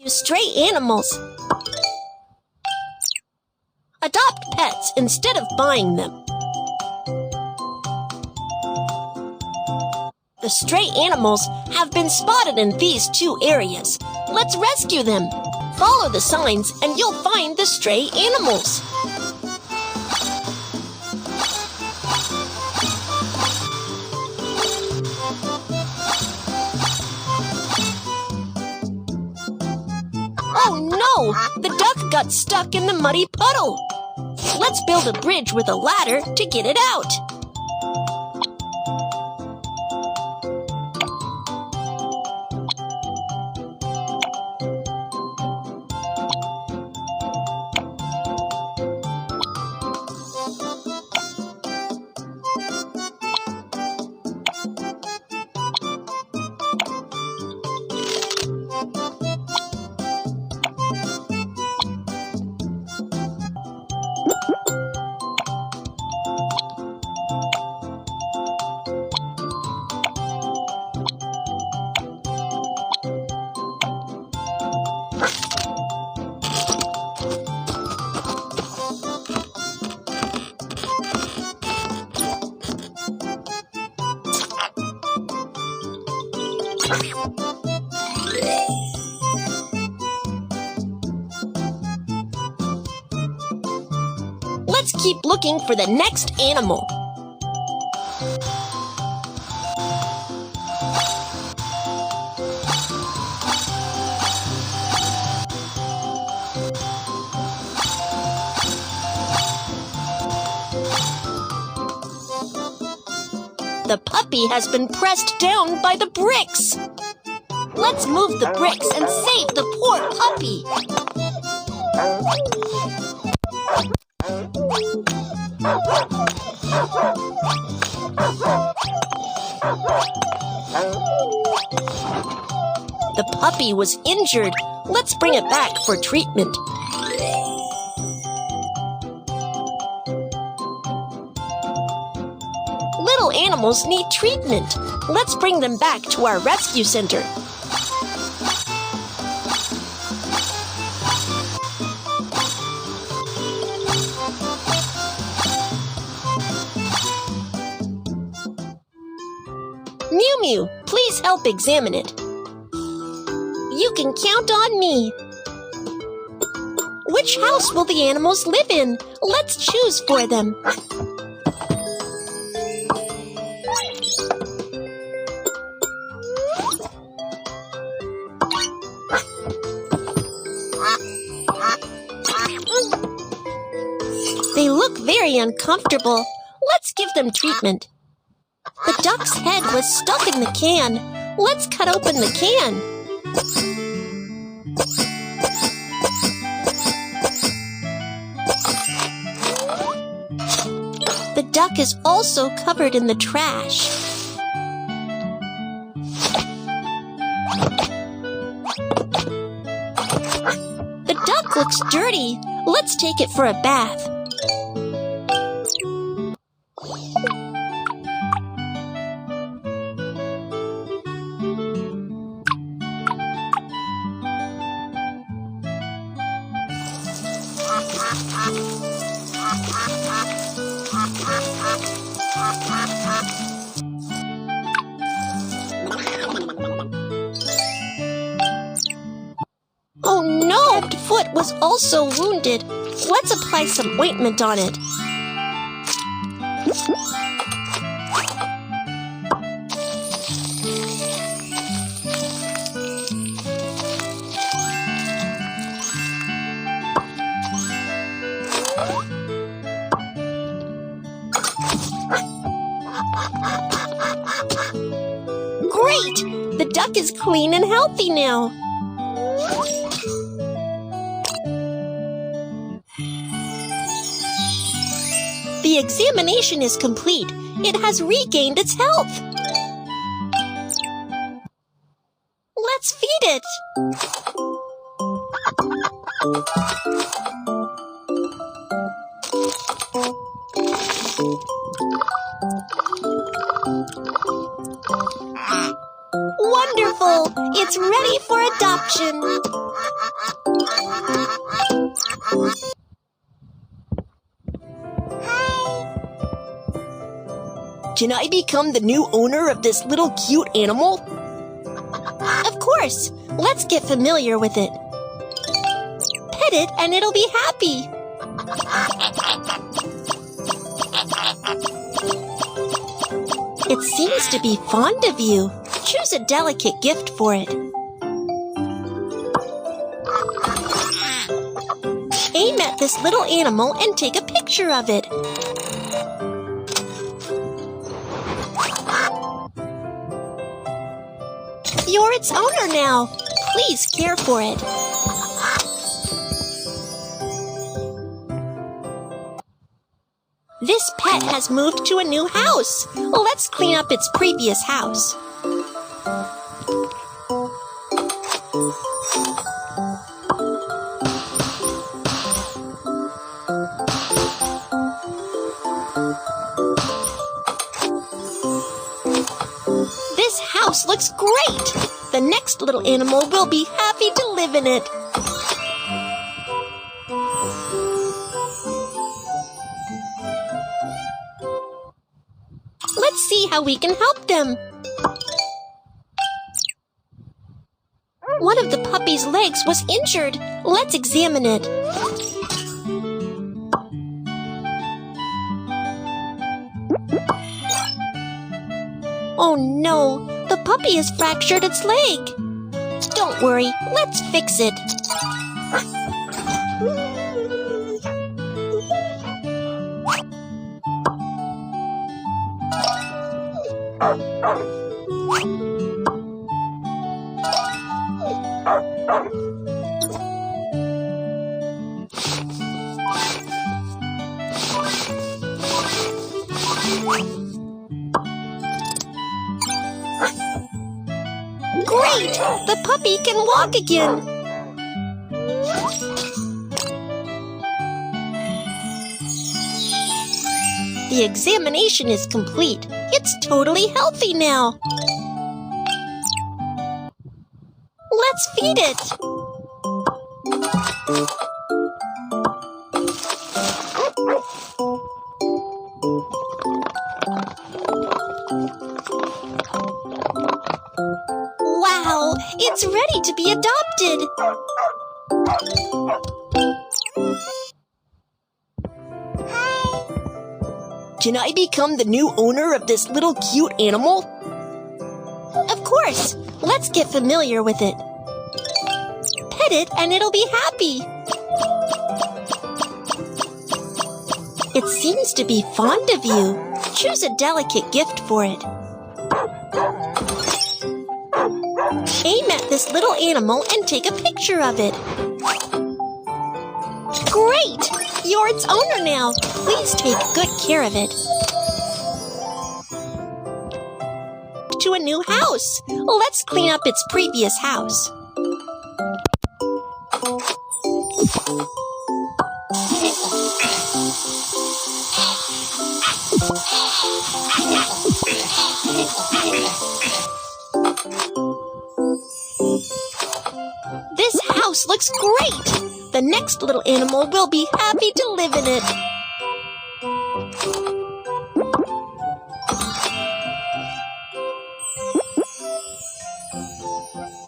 Stray animals. Adopt pets instead of buying them. The stray animals have been spotted in these two areas. Let's rescue them. Follow the signs and you'll find the stray animals. Oh no! The duck got stuck in the muddy puddle. Let's build a bridge with a ladder to get it out. Let's keep looking for the next animal. The puppy has been pressed down by the bricks. Let's move the bricks and save the poor puppy. The puppy was injured. Let's bring it back for treatment. Little animals need treatment. Let's bring them back to our rescue center. Mew Mew, please help examine it. You can count on me. Which house will the animals live in? Let's choose for them. They look very uncomfortable. Let's give them treatment. The duck's head was stuck in the can. Let's cut open the can. The duck is also covered in the trash. The duck looks dirty. Let's take it for a bath. Oh no! The foot was also wounded. Let's apply some ointment on it. Great! The duck is clean and healthy now. The examination is complete. It has regained its health. Let's feed it. Wonderful! It's ready for adoption. Can I become the new owner of this little cute animal? Of course. Let's get familiar with it. Pet it and it'll be happy. It seems to be fond of you. Choose a delicate gift for it. Aim at this little animal and take a picture of it. You're its owner now. Please care for it. This pet has moved to a new house. Let's clean up its previous house. This house looks great. The next little animal will be happy to live in it. Let's see how we can help them. One of the puppy's legs was injured. Let's examine it. Oh no, the puppy has fractured its leg. Don't worry, let's fix it. Great! The puppy can walk again. The examination is complete. It's totally healthy now. Let's feed it. Wow, it's ready to be adopted. Can I become the new owner of this little cute animal? Of course. Let's get familiar with it. Pet it and it'll be happy. It seems to be fond of you. Choose a delicate gift for it. Aim at this little animal and take a picture of it. Great! You're its owner now. Please take good care of it. To a new house. Let's clean up its previous house. This house looks great. The next little animal will be happy to live in it.